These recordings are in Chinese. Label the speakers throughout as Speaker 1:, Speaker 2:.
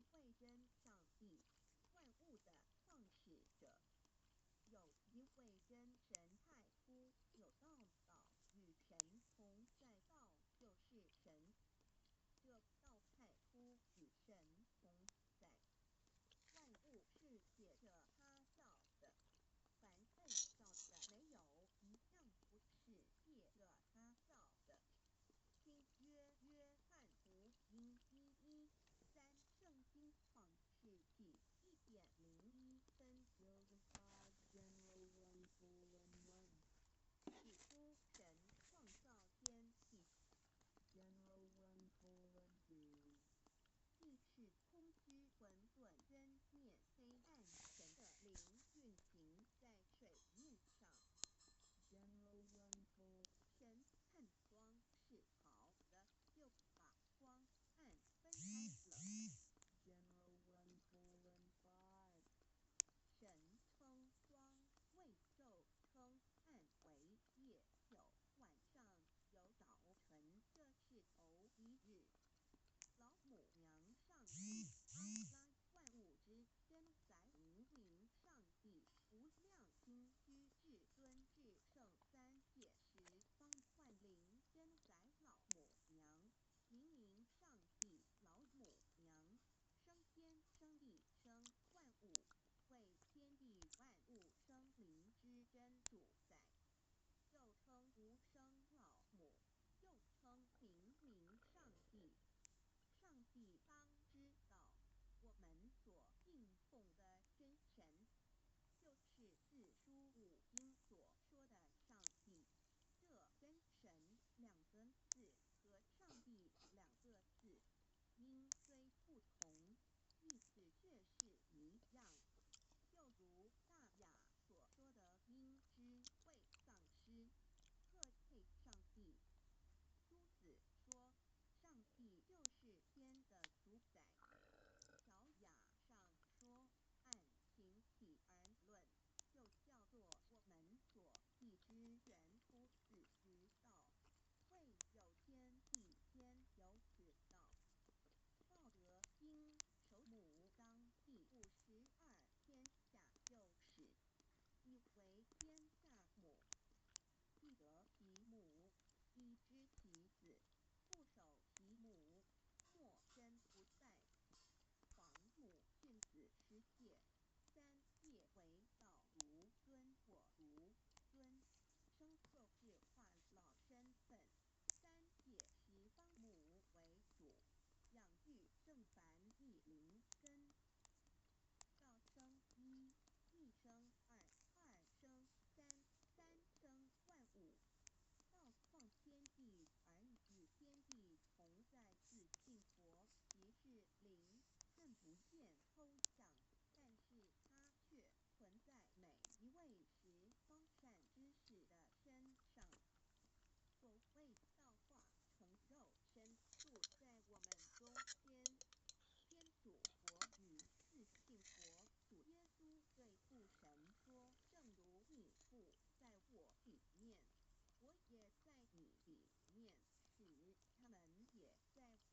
Speaker 1: 一位真上帝，万物的创始者。有一位真神太初有道，道与神同在，道就是神。这道太初与神同在，万物是借着他造的，凡被造的没有一样不是借着他造的。新约约翰福音1:13，圣经创世纪1:01。
Speaker 2: Building 5 General 1 colon 1.
Speaker 1: 起初神创造天地，
Speaker 2: General 1 colon 2.
Speaker 1: 地是空虚混沌，真面黑暗，神的灵运行在水面上。
Speaker 2: General 1 colon
Speaker 1: 神看光是好的，就把光暗分开了。
Speaker 2: General 1 colon 5.
Speaker 1: 神称光为昼，称暗为夜，有晚上，有早晨，这是头一日。老母娘上帝阿拉，万物之真载名上帝，无量心居至尊至圣三界十方万灵真载老母娘，明上帝老母娘，生天生地生万物，为天地万物生灵之真主宰，又称无生老母，又称明上帝。上帝当知道，我们所敬奉的真神，就是四书五经所说的上帝。这真神两个字和上帝两个字，音虽不同，意思却是一样。就如大雅所说的“因之谓丧失”，特配上帝。朱子说，上帝就是天的主宰。小雅上说，按形体而论，就叫做我们所立之原初始之道。未有天地，先有此道。道德经首母当第52，天下有始，以为天下母。必得其母，以知其子。不守其母，莫身不在。皇母训子十戒，三戒为道，如尊我如尊。生就是化老身份，三戒十方母为主，养育正凡一灵根。道生一，一生二，二生三，三生万物。道创天地而与天地同在，自性佛，即是灵，看不见抽象，但是它却存在每一位识方善知识的身上。所谓道化成肉身，住在我们中间。天主佛与自性佛主耶稣对父神说，正如你父在我里面，我也在你里面，使他们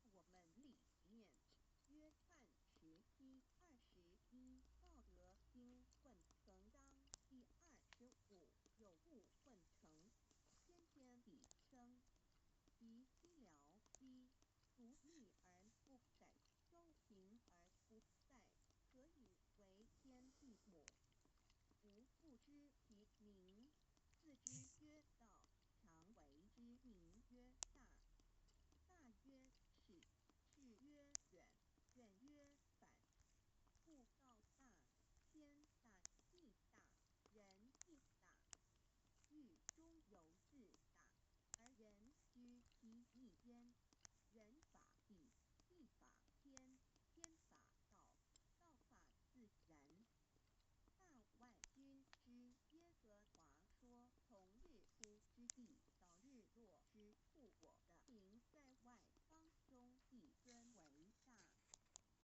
Speaker 1: 也在我们里面。约翰17:21，道德经混成章第25，有物混成，天天地生，其寂寥兮，独立而不改，周平而不殆，可以为天地母。吾不知其名，自知